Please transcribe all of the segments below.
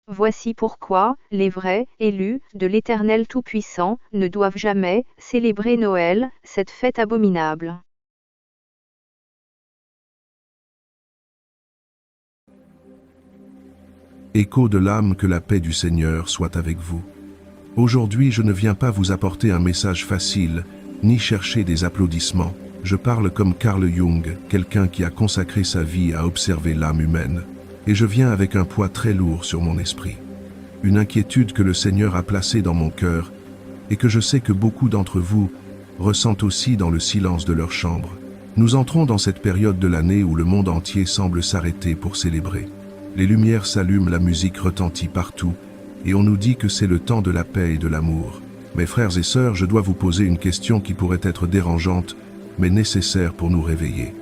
Voici pourquoi les vrais élus de l'Éternel Tout-Puissant ne doivent jamais célébrer Noël, cette fête abominable. Écho de l'âme, que la paix du Seigneur soit avec vous. Aujourd'hui, je ne viens pas vous apporter un message facile, ni chercher des applaudissements. Je parle comme Carl Jung, quelqu'un qui a consacré sa vie à observer l'âme humaine. Et je viens avec un poids très lourd sur mon esprit. Une inquiétude que le Seigneur a placée dans mon cœur, et que je sais que beaucoup d'entre vous ressentent aussi dans le silence de leur chambre. Nous entrons dans cette période de l'année où le monde entier semble s'arrêter pour célébrer. Les lumières s'allument, la musique retentit partout, et on nous dit que c'est le temps de la paix et de l'amour. Mes frères et sœurs, je dois vous poser une question qui pourrait être dérangeante, mais nécessaire pour nous réveiller.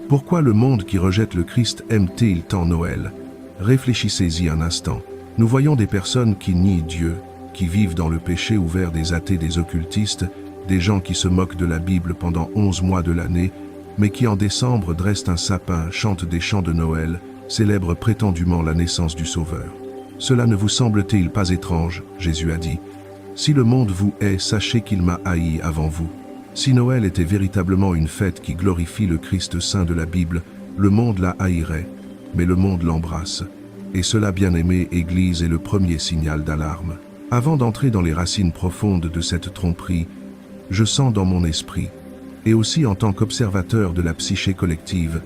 Pourquoi le monde qui rejette le Christ aime-t-il tant Noël? Réfléchissez-y un instant. Nous voyons des personnes qui nient Dieu, qui vivent dans le péché ouvert, des athées, des occultistes, des gens qui se moquent de la Bible pendant 11 mois de l'année, mais qui en décembre dressent un sapin, chantent des chants de Noël, célèbrent prétendument la naissance du Sauveur. Cela ne vous semble-t-il pas étrange? Jésus a dit, « Si le monde vous hait, sachez qu'il m'a haï avant vous. » Si Noël était véritablement une fête qui glorifie le Christ saint de la Bible, le monde la haïrait, mais le monde l'embrasse. Et cela, bien-aimée Église, est le premier signal d'alarme. Avant d'entrer dans les racines profondes de cette tromperie, je sens dans mon esprit, et aussi en tant qu'observateur de la psyché collective,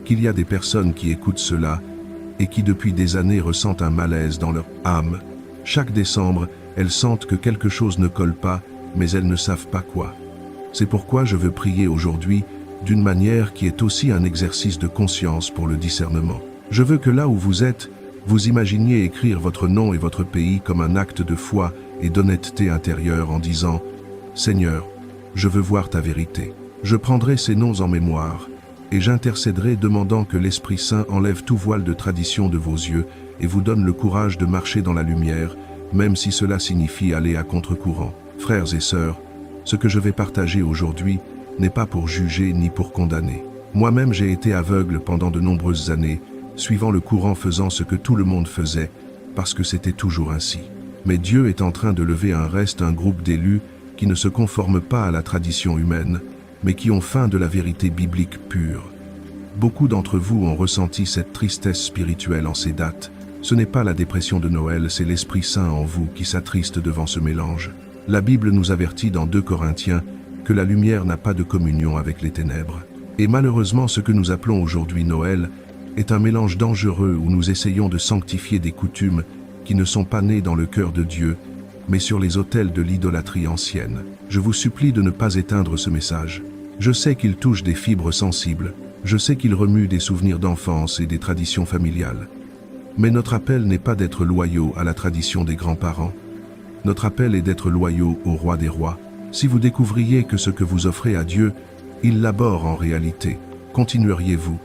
qu'il y a des personnes qui écoutent cela et qui depuis des années ressentent un malaise dans leur âme. Chaque décembre, elles sentent que quelque chose ne colle pas, mais elles ne savent pas quoi. C'est pourquoi je veux prier aujourd'hui d'une manière qui est aussi un exercice de conscience pour le discernement. Je veux que là où vous êtes, vous imaginiez écrire votre nom et votre pays comme un acte de foi et d'honnêteté intérieure en disant « Seigneur, je veux voir ta vérité. Je prendrai ces noms en mémoire et j'intercéderai demandant que l'Esprit Saint enlève tout voile de tradition de vos yeux et vous donne le courage de marcher dans la lumière, même si cela signifie aller à contre-courant. Frères et sœurs, ce que je vais partager aujourd'hui n'est pas pour juger ni pour condamner. Moi-même, j'ai été aveugle pendant de nombreuses années, suivant le courant, faisant ce que tout le monde faisait, parce que c'était toujours ainsi. Mais Dieu est en train de lever un groupe d'élus qui ne se conforment pas à la tradition humaine, mais qui ont faim de la vérité biblique pure. Beaucoup d'entre vous ont ressenti cette tristesse spirituelle en ces dates. Ce n'est pas la dépression de Noël, c'est l'Esprit Saint en vous qui s'attriste devant ce mélange. La Bible nous avertit dans 2 Corinthiens que la lumière n'a pas de communion avec les ténèbres. Et malheureusement, ce que nous appelons aujourd'hui Noël est un mélange dangereux où nous essayons de sanctifier des coutumes qui ne sont pas nées dans le cœur de Dieu, mais sur les autels de l'idolâtrie ancienne. Je vous supplie de ne pas éteindre ce message. Je sais qu'il touche des fibres sensibles, je sais qu'il remue des souvenirs d'enfance et des traditions familiales. Mais notre appel n'est pas d'être loyaux à la tradition des grands-parents. Notre appel est d'être loyaux au Roi des Rois. Si vous découvriez que ce que vous offrez à Dieu, il l'abhorre en réalité, continueriez-vous?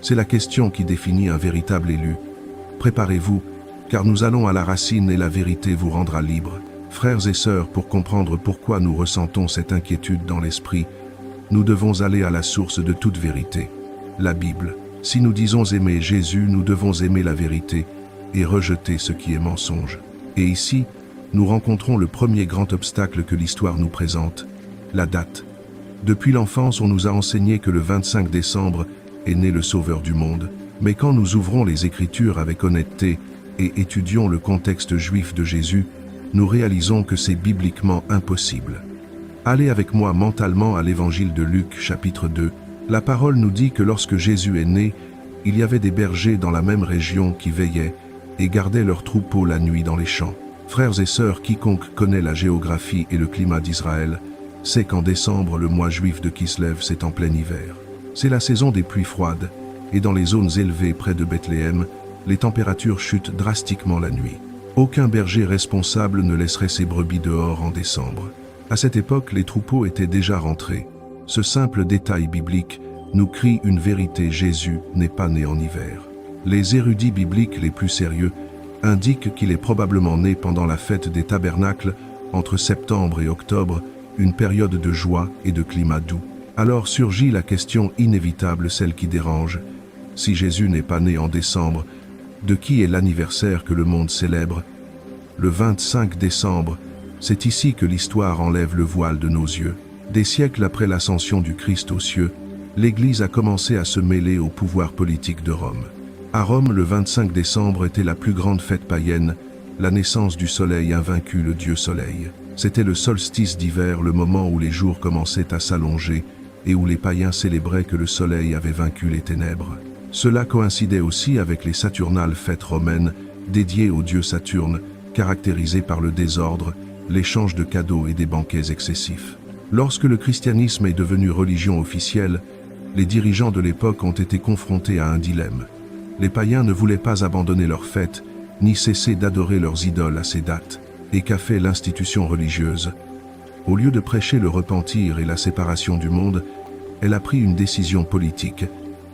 C'est la question qui définit un véritable élu. Préparez-vous, car nous allons à la racine et la vérité vous rendra libre. Frères et sœurs, pour comprendre pourquoi nous ressentons cette inquiétude dans l'esprit, nous devons aller à la source de toute vérité, la Bible. Si nous disons aimer Jésus, nous devons aimer la vérité et rejeter ce qui est mensonge. Et ici, nous rencontrons le premier grand obstacle que l'histoire nous présente, la date. Depuis l'enfance, on nous a enseigné que le 25 décembre est né le Sauveur du monde. Mais quand nous ouvrons les Écritures avec honnêteté et étudions le contexte juif de Jésus, nous réalisons que c'est bibliquement impossible. Allez avec moi mentalement à l'évangile de Luc, chapitre 2. La parole nous dit que lorsque Jésus est né, il y avait des bergers dans la même région qui veillaient et gardaient leurs troupeaux la nuit dans les champs. Frères et sœurs, quiconque connaît la géographie et le climat d'Israël sait qu'en décembre, le mois juif de Kislev, c'est en plein hiver. C'est la saison des pluies froides, et dans les zones élevées près de Bethléem, les températures chutent drastiquement la nuit. Aucun berger responsable ne laisserait ses brebis dehors en décembre. À cette époque, les troupeaux étaient déjà rentrés. Ce simple détail biblique nous crie une vérité: Jésus n'est pas né en hiver. Les érudits bibliques les plus sérieux indiquent qu'il est probablement né pendant la fête des tabernacles, entre septembre et octobre, une période de joie et de climat doux. Alors surgit la question inévitable, celle qui dérange. Si Jésus n'est pas né en décembre, De qui est l'anniversaire que le monde célèbre? Le 25 décembre, c'est ici que l'histoire enlève le voile de nos yeux. Des siècles après l'ascension du Christ aux cieux, l'Église a commencé à se mêler au pouvoir politique de Rome. À Rome, le 25 décembre était la plus grande fête païenne, la naissance du soleil invaincu, le dieu soleil. C'était le solstice d'hiver, le moment où les jours commençaient à s'allonger et où les païens célébraient que le soleil avait vaincu les ténèbres. Cela coïncidait aussi avec les saturnales fêtes romaines dédiées au dieu Saturne, caractérisées par le désordre, l'échange de cadeaux et des banquets excessifs. Lorsque le christianisme est devenu religion officielle, les dirigeants de l'époque ont été confrontés à un dilemme. Les païens ne voulaient pas abandonner leurs fêtes, ni cesser d'adorer leurs idoles à ces dates. Et qu'a fait l'institution religieuse? Au lieu de prêcher le repentir et la séparation du monde, elle a pris une décision politique.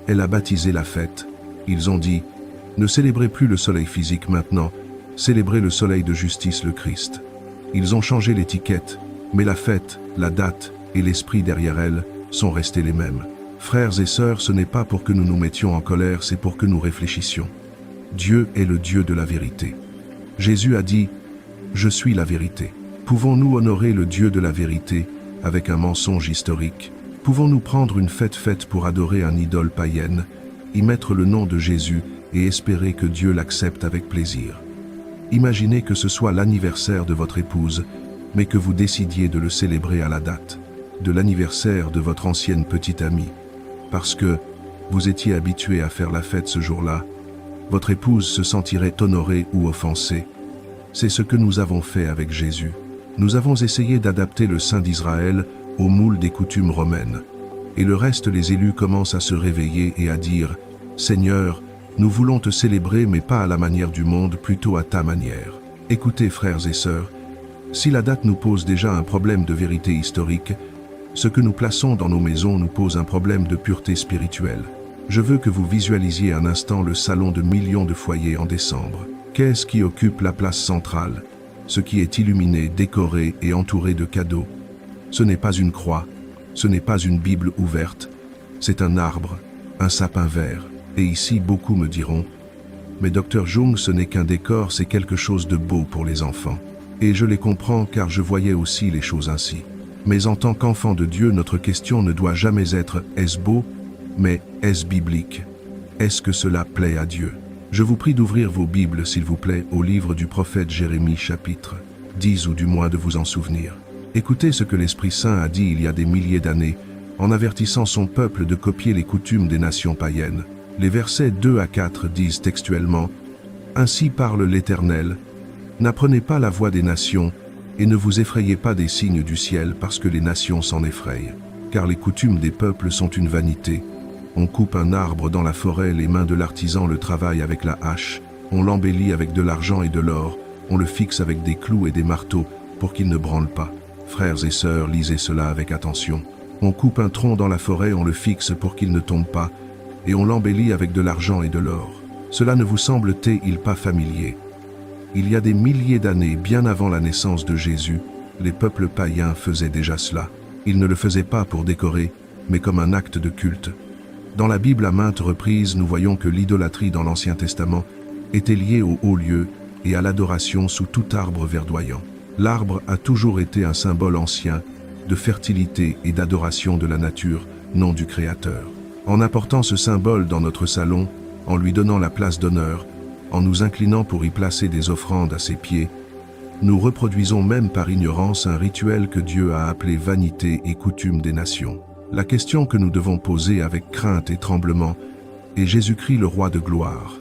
Elle a baptisé la fête. Ils ont dit, ne célébrez plus le soleil physique maintenant, célébrez le soleil de justice, le Christ. Ils ont changé l'étiquette, mais la fête, la date et l'esprit derrière elle sont restés les mêmes. Frères et sœurs, ce n'est pas pour que nous nous mettions en colère, c'est pour que nous réfléchissions. Dieu est le Dieu de la vérité. Jésus a dit, « Je suis la vérité ». Pouvons-nous honorer le Dieu de la vérité avec un mensonge historique? Pouvons-nous prendre une fête faite pour adorer un idole païenne, y mettre le nom de Jésus et espérer que Dieu l'accepte avec plaisir? Imaginez que ce soit l'anniversaire de votre épouse, mais que vous décidiez de le célébrer à la date de l'anniversaire de votre ancienne petite amie, parce que vous étiez habitué à faire la fête ce jour-là. Votre épouse se sentirait honorée ou offensée. C'est ce que nous avons fait avec Jésus. Nous avons essayé d'adapter le Saint d'Israël au moule des coutumes romaines. Et le reste, les élus commencent à se réveiller et à dire « Seigneur, nous voulons te célébrer, mais pas à la manière du monde, plutôt à ta manière. » Écoutez, frères et sœurs, si la date nous pose déjà un problème de vérité historique, ce que nous plaçons dans nos maisons nous pose un problème de pureté spirituelle. Je veux que vous visualisiez un instant le salon de millions de foyers en décembre. Qu'est-ce qui occupe la place centrale? Ce qui est illuminé, décoré et entouré de cadeaux. Ce n'est pas une croix, ce n'est pas une Bible ouverte, c'est un arbre, un sapin vert. Et ici, beaucoup me diront, « Mais Dr Jung, ce n'est qu'un décor, c'est quelque chose de beau pour les enfants. » Et je les comprends car je voyais aussi les choses ainsi. Mais en tant qu'enfant de Dieu, notre question ne doit jamais être « Est-ce beau ?» mais « Est-ce biblique ?» Est-ce que cela plaît à Dieu? Je vous prie d'ouvrir vos Bibles, s'il vous plaît, au livre du prophète Jérémie, chapitre 10, ou du moins de vous en souvenir. Écoutez ce que l'Esprit Saint a dit il y a des milliers d'années, en avertissant son peuple de copier les coutumes des nations païennes. Les versets 2 à 4 disent textuellement « Ainsi parle l'Éternel, n'apprenez pas la voix des nations, et ne vous effrayez pas des signes du ciel, parce que les nations s'en effrayent. Car les coutumes des peuples sont une vanité. On coupe un arbre dans la forêt, les mains de l'artisan le travaillent avec la hache, on l'embellit avec de l'argent et de l'or, on le fixe avec des clous et des marteaux, pour qu'il ne branle pas. Frères et sœurs, lisez cela avec attention. On coupe un tronc dans la forêt, on le fixe pour qu'il ne tombe pas, et on l'embellit avec de l'argent et de l'or. Cela ne vous semble-t-il pas familier? Il y a des milliers d'années, bien avant la naissance de Jésus, les peuples païens faisaient déjà cela. Ils ne le faisaient pas pour décorer, mais comme un acte de culte. Dans la Bible, à maintes reprises, nous voyons que l'idolâtrie dans l'Ancien Testament était liée au haut lieu et à l'adoration sous tout arbre verdoyant. L'arbre a toujours été un symbole ancien de fertilité et d'adoration de la nature, non du Créateur. En apportant ce symbole dans notre salon, en lui donnant la place d'honneur, en nous inclinant pour y placer des offrandes à ses pieds, nous reproduisons même par ignorance un rituel que Dieu a appelé vanité et coutume des nations. La question que nous devons poser avec crainte et tremblement est Jésus-Christ le roi de gloire.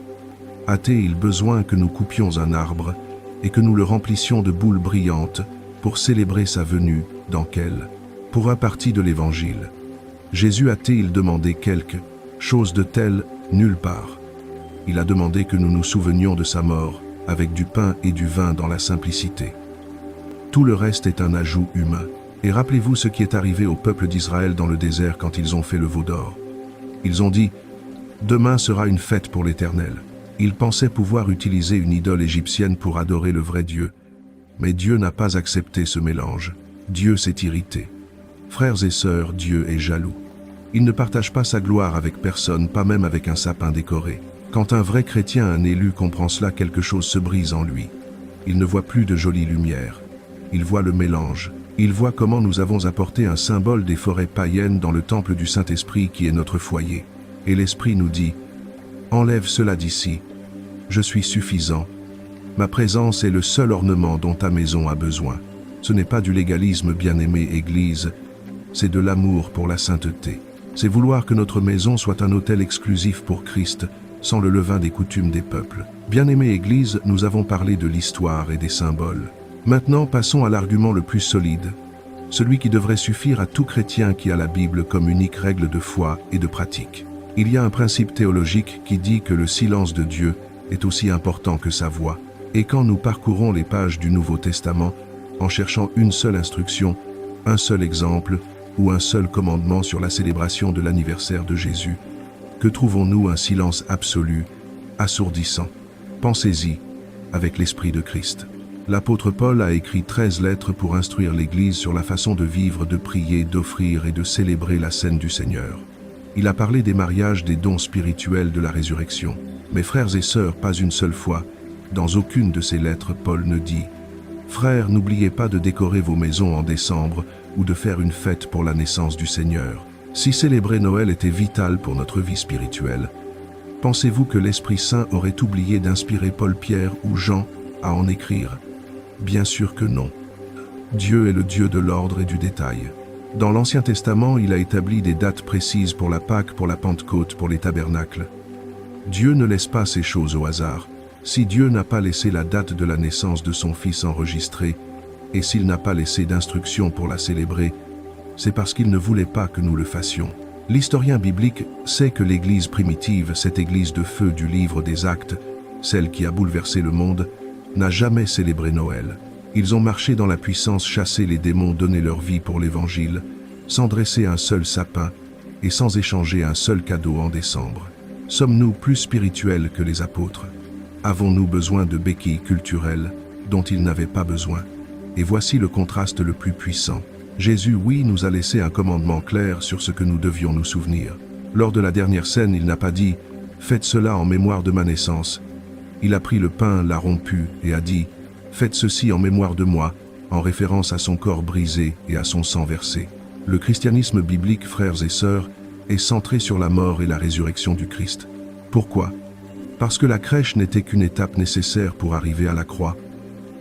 A-t-il besoin que nous coupions un arbre et que nous le remplissions de boules brillantes pour célébrer sa venue, dans quelle? Pour un parti de l'Évangile. Jésus a-t-il demandé quelque chose de tel? Nulle part. Il a demandé que nous nous souvenions de sa mort, avec du pain et du vin dans la simplicité. Tout le reste est un ajout humain. Et rappelez-vous ce qui est arrivé au peuple d'Israël dans le désert quand ils ont fait le veau d'or. Ils ont dit « Demain sera une fête pour l'Éternel ». Ils pensaient pouvoir utiliser une idole égyptienne pour adorer le vrai Dieu. Mais Dieu n'a pas accepté ce mélange. Dieu s'est irrité. Frères et sœurs, Dieu est jaloux. Il ne partage pas sa gloire avec personne, pas même avec un sapin décoré. Quand un vrai chrétien, un élu, comprend cela, quelque chose se brise en lui. Il ne voit plus de jolies lumières. Il voit le mélange. Il voit comment nous avons apporté un symbole des forêts païennes dans le temple du Saint-Esprit qui est notre foyer. Et l'Esprit nous dit « Enlève cela d'ici. Je suis suffisant. Ma présence est le seul ornement dont ta maison a besoin. » Ce n'est pas du légalisme, bien-aimé Église, c'est de l'amour pour la sainteté. C'est vouloir que notre maison soit un autel exclusif pour Christ, sans le levain des coutumes des peuples. Bien-aimé Église, nous avons parlé de l'histoire et des symboles. Maintenant, passons à l'argument le plus solide, celui qui devrait suffire à tout chrétien qui a la Bible comme unique règle de foi et de pratique. Il y a un principe théologique qui dit que le silence de Dieu est aussi important que sa voix. Et quand nous parcourons les pages du Nouveau Testament, en cherchant une seule instruction, un seul exemple ou un seul commandement sur la célébration de l'anniversaire de Jésus, que trouvons-nous? Un silence absolu, assourdissant. Pensez-y, avec l'Esprit de Christ. L'apôtre Paul a écrit 13 lettres pour instruire l'Église sur la façon de vivre, de prier, d'offrir et de célébrer la scène du Seigneur. Il a parlé des mariages, des dons spirituels, de la résurrection. Mes frères et sœurs, pas une seule fois, dans aucune de ces lettres, Paul ne dit « Frères, n'oubliez pas de décorer vos maisons en décembre ou de faire une fête pour la naissance du Seigneur. » Si célébrer Noël était vital pour notre vie spirituelle, pensez-vous que l'Esprit Saint aurait oublié d'inspirer Paul, Pierre ou Jean à en écrire? Bien sûr que non. Dieu est le Dieu de l'ordre et du détail. Dans l'Ancien Testament, il a établi des dates précises pour la Pâque, pour la Pentecôte, pour les tabernacles. Dieu ne laisse pas ces choses au hasard. Si Dieu n'a pas laissé la date de la naissance de son Fils enregistrée, et s'il n'a pas laissé d'instruction pour la célébrer, c'est parce qu'il ne voulait pas que nous le fassions. L'historien biblique sait que l'Église primitive, cette Église de feu du livre des Actes, celle qui a bouleversé le monde, n'a jamais célébré Noël. Ils ont marché dans la puissance, chassé les démons, donné leur vie pour l'Évangile, sans dresser un seul sapin et sans échanger un seul cadeau en décembre. Sommes-nous plus spirituels que les apôtres? Avons-nous besoin de béquilles culturelles dont ils n'avaient pas besoin? Et voici le contraste le plus puissant. Jésus, oui, nous a laissé un commandement clair sur ce que nous devions nous souvenir. Lors de la dernière scène, il n'a pas dit « Faites cela en mémoire de ma naissance ». Il a pris le pain, l'a rompu et a dit « Faites ceci en mémoire de moi », en référence à son corps brisé et à son sang versé. Le christianisme biblique, frères et sœurs, est centré sur la mort et la résurrection du Christ. Pourquoi? Parce que la crèche n'était qu'une étape nécessaire pour arriver à la croix.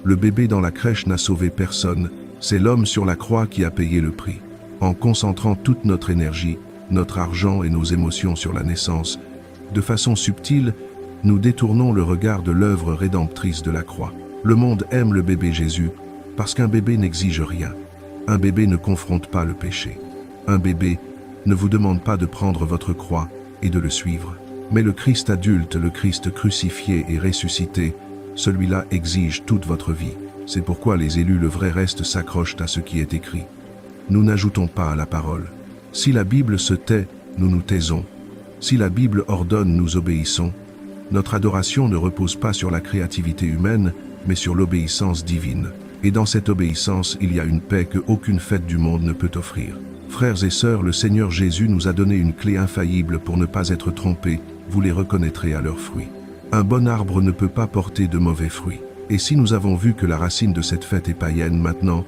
Le bébé dans la crèche n'a sauvé personne, c'est l'homme sur la croix qui a payé le prix. En concentrant toute notre énergie, notre argent et nos émotions sur la naissance, de façon subtile, nous détournons le regard de l'œuvre rédemptrice de la croix. Le monde aime le bébé Jésus parce qu'un bébé n'exige rien. Un bébé ne confronte pas le péché. Un bébé ne vous demande pas de prendre votre croix et de le suivre. Mais le Christ adulte, le Christ crucifié et ressuscité, celui-là exige toute votre vie. C'est pourquoi les élus, le vrai reste, s'accrochent à ce qui est écrit. Nous n'ajoutons pas à la parole. Si la Bible se tait, nous nous taisons. Si la Bible ordonne, nous obéissons. Notre adoration ne repose pas sur la créativité humaine, mais sur l'obéissance divine. Et dans cette obéissance, il y a une paix que aucune fête du monde ne peut offrir. Frères et sœurs, le Seigneur Jésus nous a donné une clé infaillible pour ne pas être trompés. Vous les reconnaîtrez à leurs fruits. Un bon arbre ne peut pas porter de mauvais fruits. Et si nous avons vu que la racine de cette fête est païenne maintenant,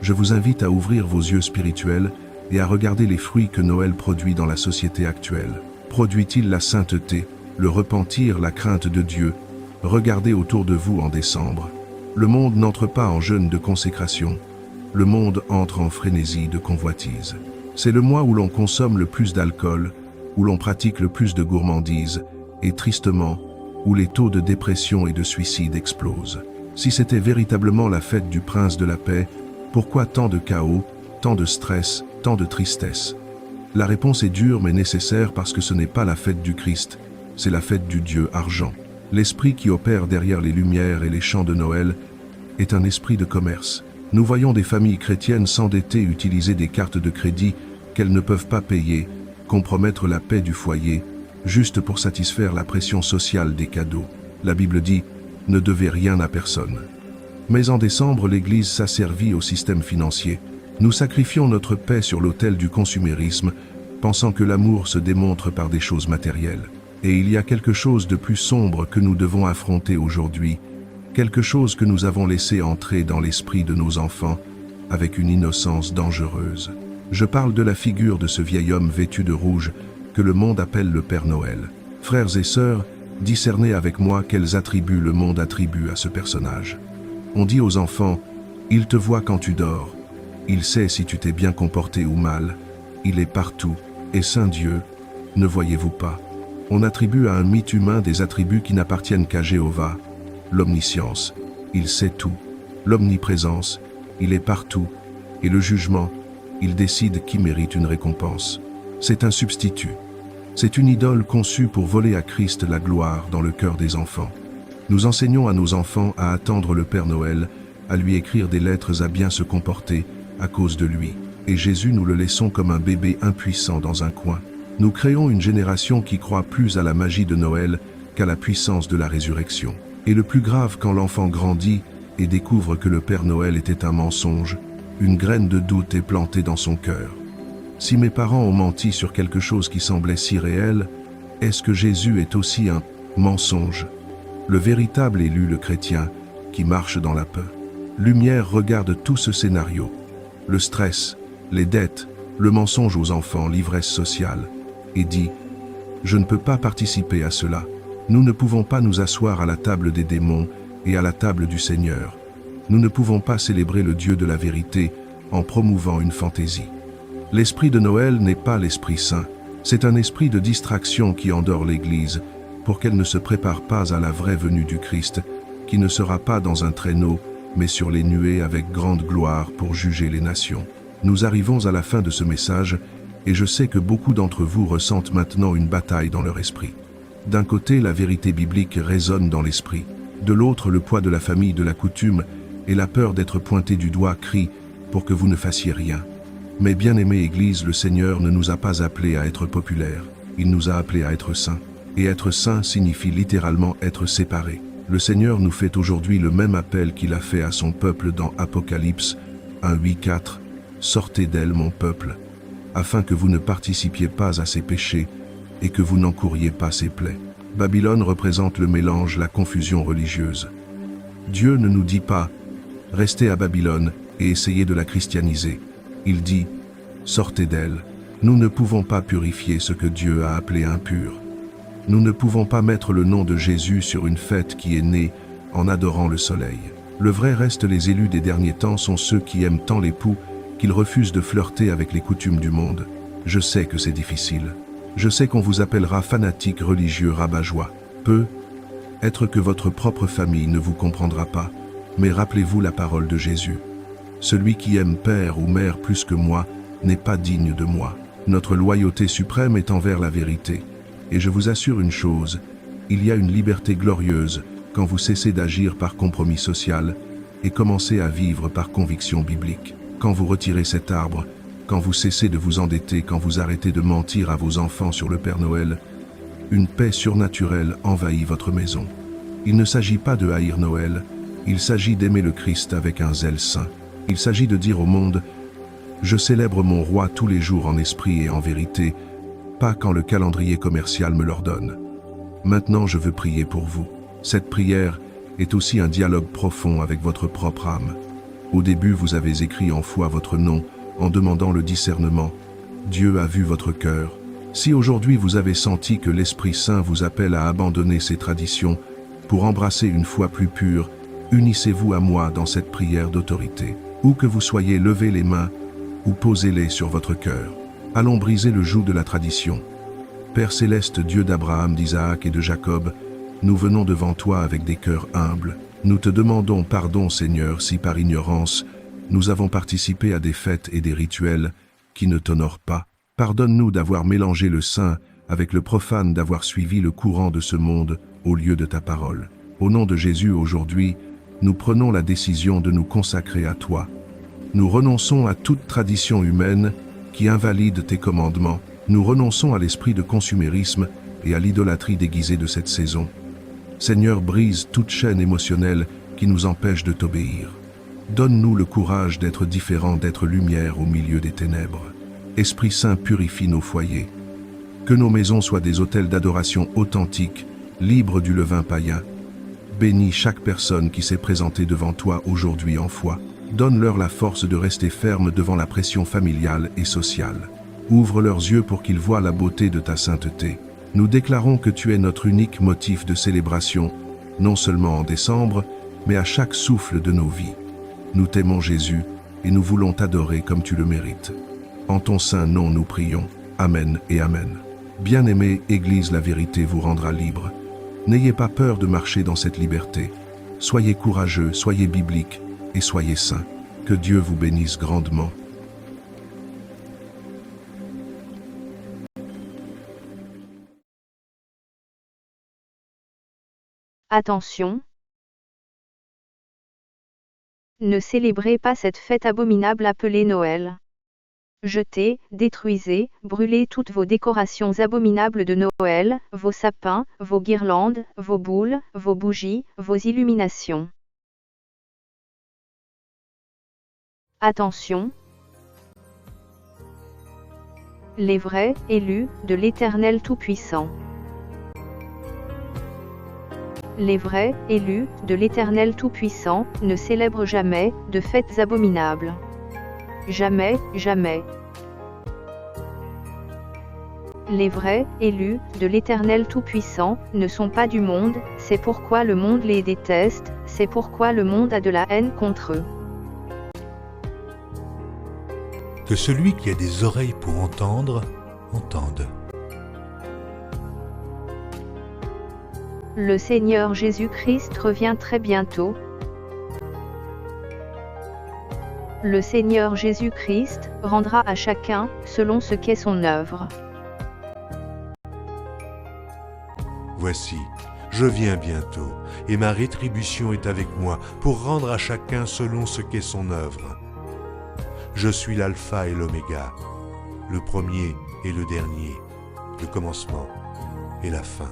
je vous invite à ouvrir vos yeux spirituels et à regarder les fruits que Noël produit dans la société actuelle. Produit-il la sainteté, le repentir, la crainte de Dieu? Regardez autour de vous en décembre. Le monde n'entre pas en jeûne de consécration. Le monde entre en frénésie de convoitise. C'est le mois où l'on consomme le plus d'alcool, où l'on pratique le plus de gourmandise, et tristement, où les taux de dépression et de suicide explosent. Si c'était véritablement la fête du prince de la paix, pourquoi tant de chaos, tant de stress, tant de tristesse? La réponse est dure mais nécessaire parce que ce n'est pas la fête du Christ, c'est la fête du Dieu argent. L'esprit qui opère derrière les lumières et les chants de Noël est un esprit de commerce. Nous voyons des familles chrétiennes s'endetter, utiliser des cartes de crédit qu'elles ne peuvent pas payer, compromettre la paix du foyer, juste pour satisfaire la pression sociale des cadeaux. La Bible dit « Ne devez rien à personne ». Mais en décembre, l'Église s'asservit au système financier. Nous sacrifions notre paix sur l'autel du consumérisme, pensant que l'amour se démontre par des choses matérielles. Et il y a quelque chose de plus sombre que nous devons affronter aujourd'hui, quelque chose que nous avons laissé entrer dans l'esprit de nos enfants avec une innocence dangereuse. Je parle de la figure de ce vieil homme vêtu de rouge que le monde appelle le Père Noël. Frères et sœurs, discernez avec moi quels attributs le monde attribue à ce personnage. On dit aux enfants, « Il te voit quand tu dors. Il sait si tu t'es bien comporté ou mal. Il est partout. Et Saint Dieu, ne voyez-vous pas ?» On attribue à un mythe humain des attributs qui n'appartiennent qu'à Jéhovah. L'omniscience, il sait tout. L'omniprésence, il est partout. Et le jugement, il décide qui mérite une récompense. C'est un substitut. C'est une idole conçue pour voler à Christ la gloire dans le cœur des enfants. Nous enseignons à nos enfants à attendre le Père Noël, à lui écrire des lettres à bien se comporter à cause de lui. Et Jésus, nous le laissons comme un bébé impuissant dans un coin. Nous créons une génération qui croit plus à la magie de Noël qu'à la puissance de la résurrection. Et le plus grave, quand l'enfant grandit et découvre que le Père Noël était un mensonge, une graine de doute est plantée dans son cœur. Si mes parents ont menti sur quelque chose qui semblait si réel, est-ce que Jésus est aussi un mensonge? Le véritable élu, le chrétien, qui marche dans la peur. Lumière regarde tout ce scénario. Le stress, les dettes, le mensonge aux enfants, l'ivresse sociale, et dit « Je ne peux pas participer à cela. Nous ne pouvons pas nous asseoir à la table des démons et à la table du Seigneur. Nous ne pouvons pas célébrer le Dieu de la vérité en promouvant une fantaisie. » L'esprit de Noël n'est pas l'Esprit Saint. C'est un esprit de distraction qui endort l'Église pour qu'elle ne se prépare pas à la vraie venue du Christ, qui ne sera pas dans un traîneau, mais sur les nuées avec grande gloire pour juger les nations. Nous arrivons à la fin de ce message, et je sais que beaucoup d'entre vous ressentent maintenant une bataille dans leur esprit. D'un côté, la vérité biblique résonne dans l'esprit. De l'autre, le poids de la famille, de la coutume, et la peur d'être pointé du doigt crie pour que vous ne fassiez rien. Mais bien-aimée Église, le Seigneur ne nous a pas appelés à être populaires. Il nous a appelés à être saints. Et être saint signifie littéralement être séparé. Le Seigneur nous fait aujourd'hui le même appel qu'il a fait à son peuple dans Apocalypse 1:8-4. « Sortez d'elle, mon peuple, afin que vous ne participiez pas à ses péchés et que vous n'encouriez pas ses plaies. » Babylone représente le mélange, la confusion religieuse. Dieu ne nous dit pas « Restez à Babylone et essayez de la christianiser ». Il dit « Sortez d'elle ». Nous ne pouvons pas purifier ce que Dieu a appelé impur. Nous ne pouvons pas mettre le nom de Jésus sur une fête qui est née en adorant le soleil. Le vrai reste, les élus des derniers temps sont ceux qui aiment tant l'époux qu'ils refusent de flirter avec les coutumes du monde. Je sais que c'est difficile. Je sais qu'on vous appellera fanatique, religieux, rabat-joie. Être que votre propre famille ne vous comprendra pas, mais rappelez-vous la parole de Jésus. Celui qui aime père ou mère plus que moi n'est pas digne de moi. Notre loyauté suprême est envers la vérité. Et je vous assure une chose, il y a une liberté glorieuse quand vous cessez d'agir par compromis social et commencez à vivre par conviction biblique. Quand vous retirez cet arbre, quand vous cessez de vous endetter, quand vous arrêtez de mentir à vos enfants sur le Père Noël, une paix surnaturelle envahit votre maison. Il ne s'agit pas de haïr Noël, il s'agit d'aimer le Christ avec un zèle saint. Il s'agit de dire au monde « Je célèbre mon roi tous les jours en esprit et en vérité, pas quand le calendrier commercial me l'ordonne. Maintenant, je veux prier pour vous. » Cette prière est aussi un dialogue profond avec votre propre âme. Au début, vous avez écrit en foi votre nom en demandant le discernement. Dieu a vu votre cœur. Si aujourd'hui vous avez senti que l'Esprit Saint vous appelle à abandonner ces traditions pour embrasser une foi plus pure, unissez-vous à moi dans cette prière d'autorité. Où que vous soyez, levez les mains ou posez-les sur votre cœur. Allons briser le joug de la tradition. Père céleste, Dieu d'Abraham, d'Isaac et de Jacob, nous venons devant toi avec des cœurs humbles. Nous te demandons pardon, Seigneur, si par ignorance, nous avons participé à des fêtes et des rituels qui ne t'honorent pas. Pardonne-nous d'avoir mélangé le saint avec le profane, d'avoir suivi le courant de ce monde au lieu de ta parole. Au nom de Jésus, aujourd'hui, nous prenons la décision de nous consacrer à toi. Nous renonçons à toute tradition humaine qui invalide tes commandements. Nous renonçons à l'esprit de consumérisme et à l'idolâtrie déguisée de cette saison. Seigneur, brise toute chaîne émotionnelle qui nous empêche de t'obéir. Donne-nous le courage d'être différents, d'être lumière au milieu des ténèbres. Esprit Saint, purifie nos foyers. Que nos maisons soient des hôtels d'adoration authentiques, libres du levain païen. Bénis chaque personne qui s'est présentée devant toi aujourd'hui en foi. Donne-leur la force de rester ferme devant la pression familiale et sociale. Ouvre leurs yeux pour qu'ils voient la beauté de ta sainteté. Nous déclarons que tu es notre unique motif de célébration, non seulement en décembre, mais à chaque souffle de nos vies. Nous t'aimons Jésus, et nous voulons t'adorer comme tu le mérites. En ton saint nom nous prions. Amen et Amen. Bien-aimée Église, la vérité vous rendra libre. N'ayez pas peur de marcher dans cette liberté. Soyez courageux, soyez bibliques et soyez saints. Que Dieu vous bénisse grandement. Attention! Ne célébrez pas cette fête abominable appelée Noël. Jetez, détruisez, brûlez toutes vos décorations abominables de Noël, vos sapins, vos guirlandes, vos boules, vos bougies, vos illuminations. Attention! Les vrais élus de l'Éternel Tout-Puissant. Les vrais élus de l'Éternel Tout-Puissant ne célèbrent jamais de fêtes abominables. Jamais, jamais. Les vrais élus de l'Éternel Tout-Puissant ne sont pas du monde, c'est pourquoi le monde les déteste, c'est pourquoi le monde a de la haine contre eux. Que celui qui a des oreilles pour entendre, entende. Le Seigneur Jésus-Christ revient très bientôt. Le Seigneur Jésus-Christ rendra à chacun selon ce qu'est son œuvre. Voici, je viens bientôt, et ma rétribution est avec moi pour rendre à chacun selon ce qu'est son œuvre. Je suis l'alpha et l'oméga, le premier et le dernier, le commencement et la fin.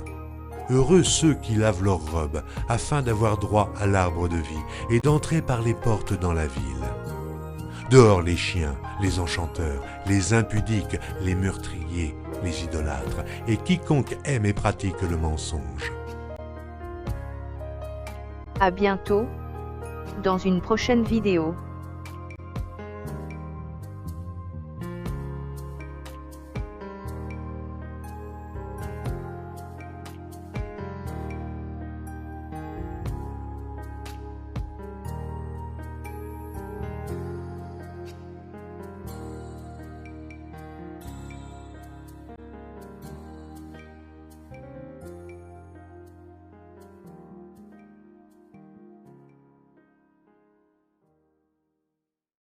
Heureux ceux qui lavent leurs robes, afin d'avoir droit à l'arbre de vie et d'entrer par les portes dans la ville. Dehors les chiens, les enchanteurs, les impudiques, les meurtriers, les idolâtres, et quiconque aime et pratique le mensonge. À bientôt, dans une prochaine vidéo.